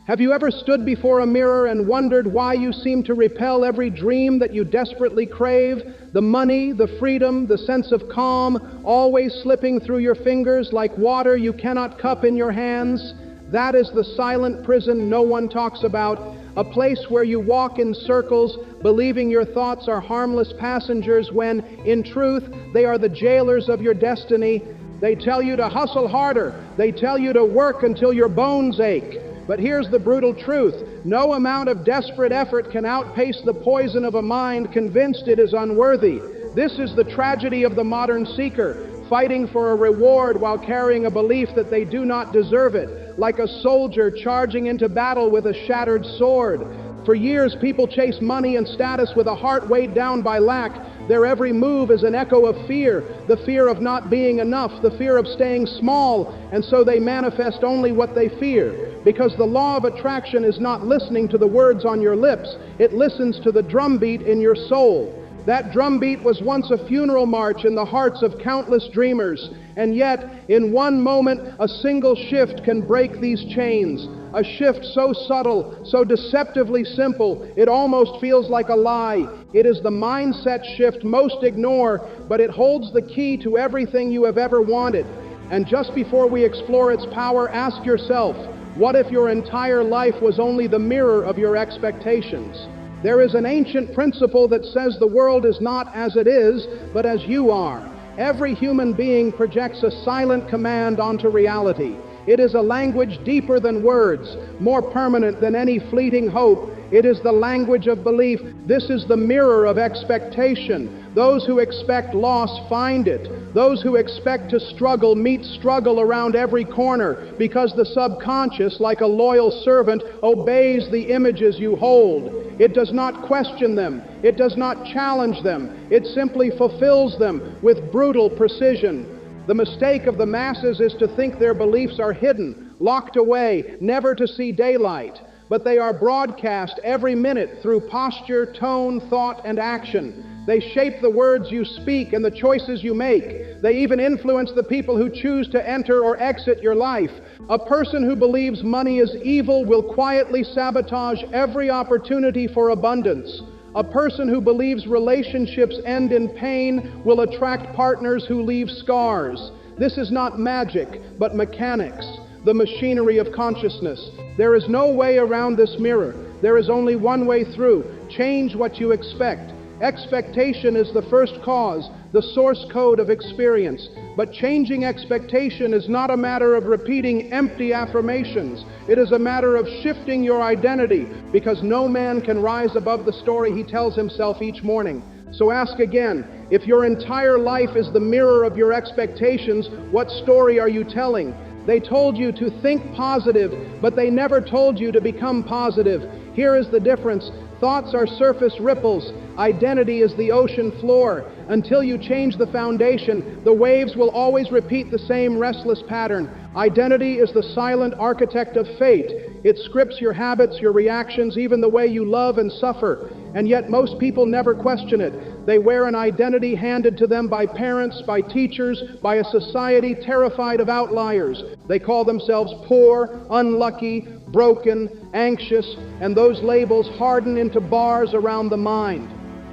Have you ever stood before a mirror and wondered why you seem to repel every dream that you desperately crave? The money, the freedom, the sense of calm, always slipping through your fingers like water you cannot cup in your hands? That is the silent prison no one talks about, a place where you walk in circles, believing your thoughts are harmless passengers when, in truth, they are the jailers of your destiny. They tell you to hustle harder. They tell you to work until your bones ache. But here's the brutal truth. No amount of desperate effort can outpace the poison of a mind convinced it is unworthy. This is the tragedy of the modern seeker, fighting for a reward while carrying a belief that they do not deserve it, like a soldier charging into battle with a shattered sword. For years, people chase money and status with a heart weighed down by lack. Their every move is an echo of fear, the fear of not being enough, the fear of staying small, and so they manifest only what they fear. Because the law of attraction is not listening to the words on your lips, it listens to the drumbeat in your soul. That drumbeat was once a funeral march in the hearts of countless dreamers, and yet, in one moment, a single shift can break these chains. A shift so subtle, so deceptively simple, it almost feels like a lie. It is the mindset shift most ignore, but it holds the key to everything you have ever wanted. And just before we explore its power, ask yourself, what if your entire life was only the mirror of your expectations? There is an ancient principle that says the world is not as it is, but as you are. Every human being projects a silent command onto reality. It is a language deeper than words, more permanent than any fleeting hope. It is the language of belief. This is the mirror of expectation. Those who expect loss find it. Those who expect to struggle meet struggle around every corner, because the subconscious, like a loyal servant, obeys the images you hold. It does not question them. It does not challenge them. It simply fulfills them with brutal precision. The mistake of the masses is to think their beliefs are hidden, locked away, never to see daylight. But they are broadcast every minute through posture, tone, thought, and action. They shape the words you speak and the choices you make. They even influence the people who choose to enter or exit your life. A person who believes money is evil will quietly sabotage every opportunity for abundance. A person who believes relationships end in pain will attract partners who leave scars. This is not magic, but mechanics, the machinery of consciousness. There is no way around this mirror. There is only one way through. Change what you expect. Expectation is the first cause, the source code of experience. But changing expectation is not a matter of repeating empty affirmations. It is a matter of shifting your identity, because no man can rise above the story he tells himself each morning. So ask again, if your entire life is the mirror of your expectations, what story are you telling? They told you to think positive, but they never told you to become positive. Here is the difference. Thoughts are surface ripples. Identity is the ocean floor. Until you change the foundation, the waves will always repeat the same restless pattern. Identity is the silent architect of fate. It scripts your habits, your reactions, even the way you love and suffer. And yet most people never question it. They wear an identity handed to them by parents, by teachers, by a society terrified of outliers. They call themselves poor, unlucky, broken, anxious, and those labels harden into bars around the mind.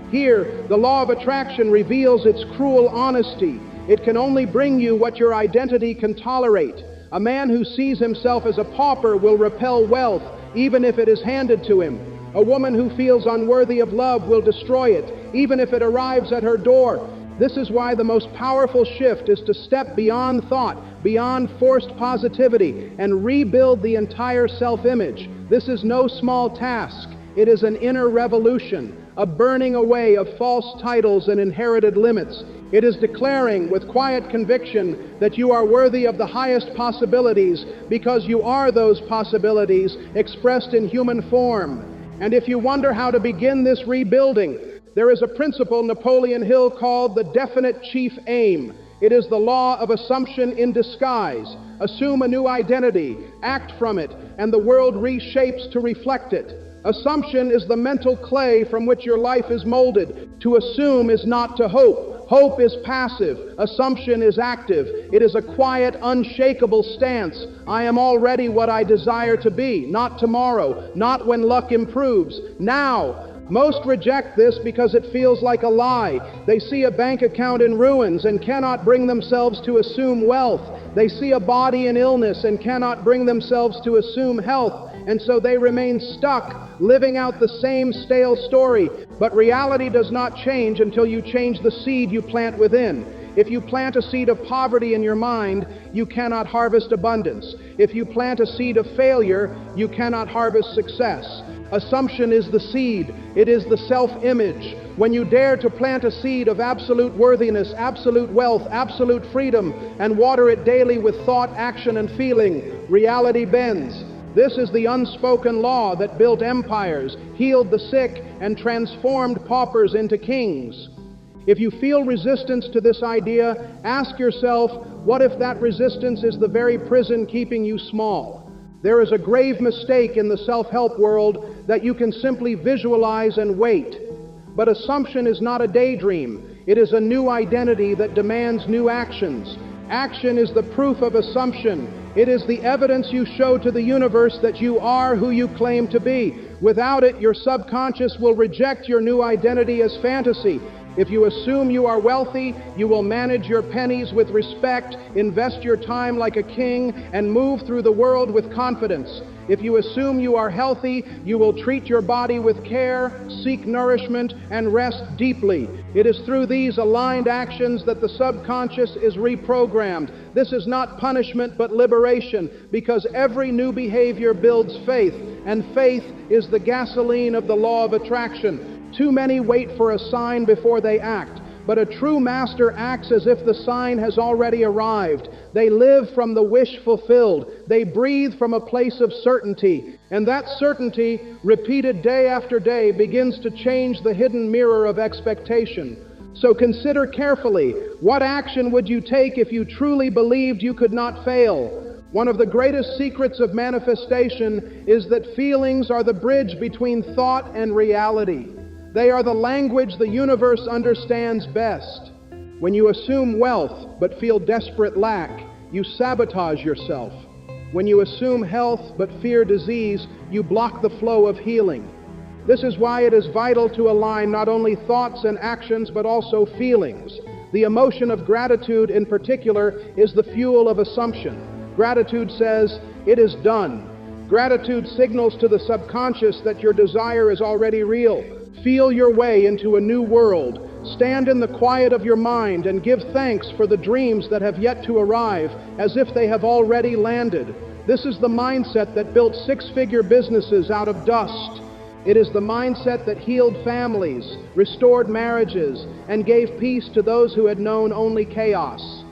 Here, the law of attraction reveals its cruel honesty. It can only bring you what your identity can tolerate. A man who sees himself as a pauper will repel wealth, even if it is handed to him. A woman who feels unworthy of love will destroy it, even if it arrives at her door. This is why the most powerful shift is to step beyond thought, beyond forced positivity, and rebuild the entire self-image. This is no small task. It is an inner revolution, a burning away of false titles and inherited limits. It is declaring with quiet conviction that you are worthy of the highest possibilities, because you are those possibilities expressed in human form. And if you wonder how to begin this rebuilding, there is a principle Napoleon Hill called the definite chief aim. It is the law of assumption in disguise. Assume a new identity, act from it, and the world reshapes to reflect it. Assumption is the mental clay from which your life is molded. To assume is not to hope. Hope is passive. Assumption is active. It is a quiet, unshakable stance. I am already what I desire to be, not tomorrow, not when luck improves, now. Most reject this because it feels like a lie. They see a bank account in ruins and cannot bring themselves to assume wealth. They see a body in illness and cannot bring themselves to assume health. And so they remain stuck, living out the same stale story. But reality does not change until you change the seed you plant within. If you plant a seed of poverty in your mind, you cannot harvest abundance. If you plant a seed of failure, you cannot harvest success. Assumption is the seed. It is the self-image. When you dare to plant a seed of absolute worthiness, absolute wealth, absolute freedom, and water it daily with thought, action, and feeling, reality bends. This is the unspoken law that built empires, healed the sick, and transformed paupers into kings. If you feel resistance to this idea, ask yourself, what if that resistance is the very prison keeping you small? There is a grave mistake in the self-help world that you can simply visualize and wait. But assumption is not a daydream. It is a new identity that demands new actions. Action is the proof of assumption. It is the evidence you show to the universe that you are who you claim to be. Without it, your subconscious will reject your new identity as fantasy. If you assume you are wealthy, you will manage your pennies with respect, invest your time like a king, and move through the world with confidence. If you assume you are healthy, you will treat your body with care, seek nourishment, and rest deeply. It is through these aligned actions that the subconscious is reprogrammed. This is not punishment but liberation, because every new behavior builds faith, and faith is the gasoline of the law of attraction. Too many wait for a sign before they act, but a true master acts as if the sign has already arrived. They live from the wish fulfilled. They breathe from a place of certainty, and that certainty, repeated day after day, begins to change the hidden mirror of expectation. So consider carefully, what action would you take if you truly believed you could not fail? One of the greatest secrets of manifestation is that feelings are the bridge between thought and reality. They are the language the universe understands best. When you assume wealth but feel desperate lack, you sabotage yourself. When you assume health but fear disease, you block the flow of healing. This is why it is vital to align not only thoughts and actions but also feelings. The emotion of gratitude in particular is the fuel of assumption. Gratitude says, "It is done." Gratitude signals to the subconscious that your desire is already real. Feel your way into a new world. Stand in the quiet of your mind and give thanks for the dreams that have yet to arrive, as if they have already landed. This is the mindset that built six-figure businesses out of dust. It is the mindset that healed families, restored marriages, and gave peace to those who had known only chaos.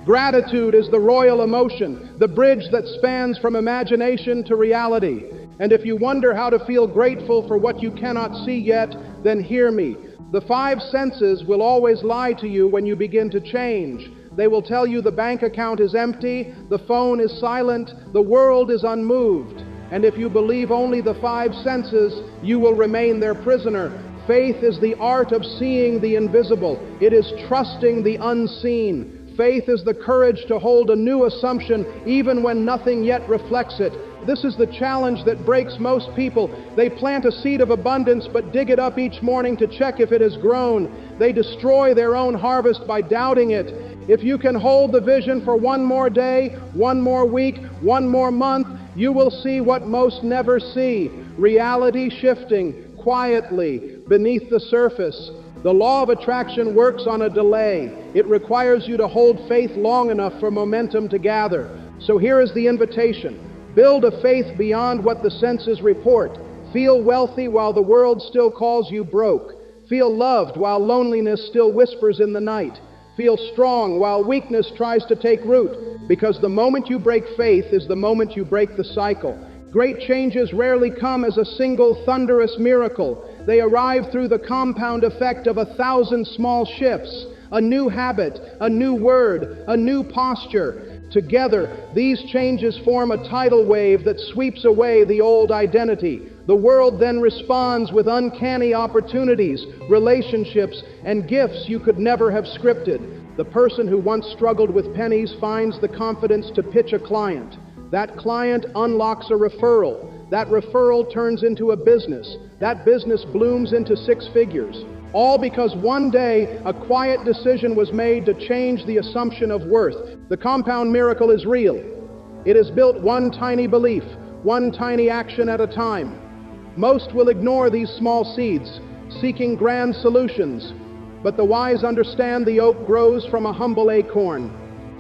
Gratitude is the royal emotion, the bridge that spans from imagination to reality. And if you wonder how to feel grateful for what you cannot see yet, then hear me. The five senses will always lie to you when you begin to change. They will tell you the bank account is empty, the phone is silent, the world is unmoved. And if you believe only the five senses, you will remain their prisoner. Faith is the art of seeing the invisible. It is trusting the unseen. Faith is the courage to hold a new assumption even when nothing yet reflects it. This is the challenge that breaks most people. They plant a seed of abundance but dig it up each morning to check if it has grown. They destroy their own harvest by doubting it. If you can hold the vision for one more day, one more week, one more month, you will see what most never see. Reality shifting quietly beneath the surface. The law of attraction works on a delay. It requires you to hold faith long enough for momentum to gather. So here is the invitation. Build a faith beyond what the senses report. Feel wealthy while the world still calls you broke. Feel loved while loneliness still whispers in the night. Feel strong while weakness tries to take root. Because the moment you break faith is the moment you break the cycle. Great changes rarely come as a single thunderous miracle. They arrive through the compound effect of 1,000 small shifts. A new habit, a new word, a new posture. Together, these changes form a tidal wave that sweeps away the old identity. The world then responds with uncanny opportunities, relationships, and gifts you could never have scripted. The person who once struggled with pennies finds the confidence to pitch a client. That client unlocks a referral. That referral turns into a business. That business blooms into six figures. All because one day a quiet decision was made to change the assumption of worth. The compound miracle is real. It is built one tiny belief, one tiny action at a time. Most will ignore these small seeds, seeking grand solutions. But the wise understand the oak grows from a humble acorn.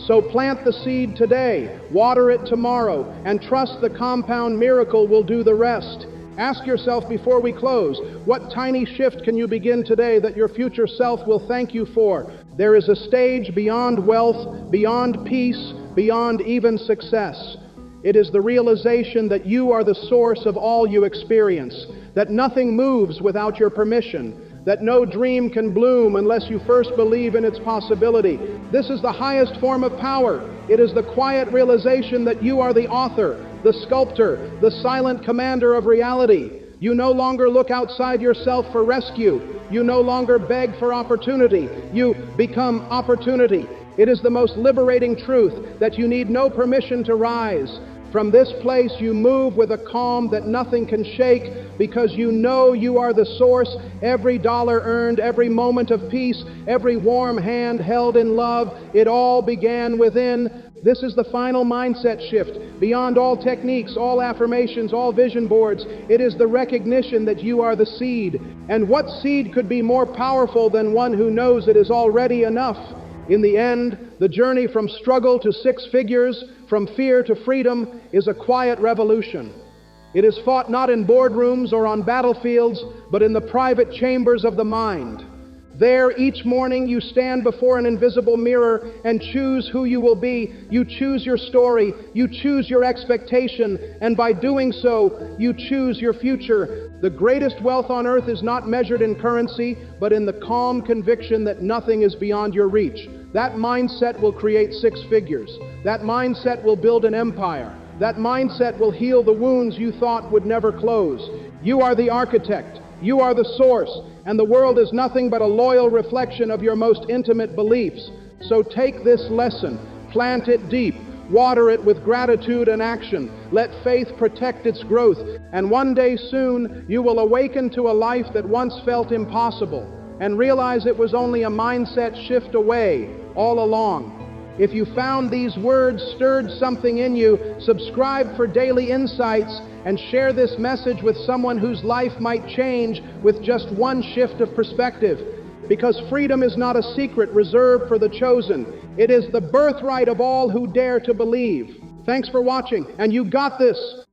So plant the seed today, water it tomorrow, and trust the compound miracle will do the rest. Ask yourself before we close, what tiny shift can you begin today that your future self will thank you for? There is a stage beyond wealth, beyond peace, beyond even success. It is the realization that you are the source of all you experience, that nothing moves without your permission, that no dream can bloom unless you first believe in its possibility. This is the highest form of power. It is the quiet realization that you are the author, the sculptor, the silent commander of reality. You no longer look outside yourself for rescue. You no longer beg for opportunity. You become opportunity. It is the most liberating truth that you need no permission to rise. From this place you move with a calm that nothing can shake, because you know you are the source. Every dollar earned, every moment of peace, every warm hand held in love, it all began within. This is the final mindset shift. Beyond all techniques, all affirmations, all vision boards, it is the recognition that you are the seed. And what seed could be more powerful than one who knows it is already enough? In the end, the journey from struggle to six figures, from fear to freedom, is a quiet revolution. It is fought not in boardrooms or on battlefields, but in the private chambers of the mind. There, each morning, you stand before an invisible mirror and choose who you will be. You choose your story, you choose your expectation, and by doing so, you choose your future. The greatest wealth on earth is not measured in currency, but in the calm conviction that nothing is beyond your reach. That mindset will create six figures. That mindset will build an empire. That mindset will heal the wounds you thought would never close. You are the architect. You are the source, and the world is nothing but a loyal reflection of your most intimate beliefs. So take this lesson, plant it deep, water it with gratitude and action. Let faith protect its growth, and one day soon you will awaken to a life that once felt impossible and realize it was only a mindset shift away all along. If you found these words stirred something in you, subscribe for daily insights and share this message with someone whose life might change with just one shift of perspective. Because freedom is not a secret reserved for the chosen. It is the birthright of all who dare to believe. Thanks for watching, and you got this.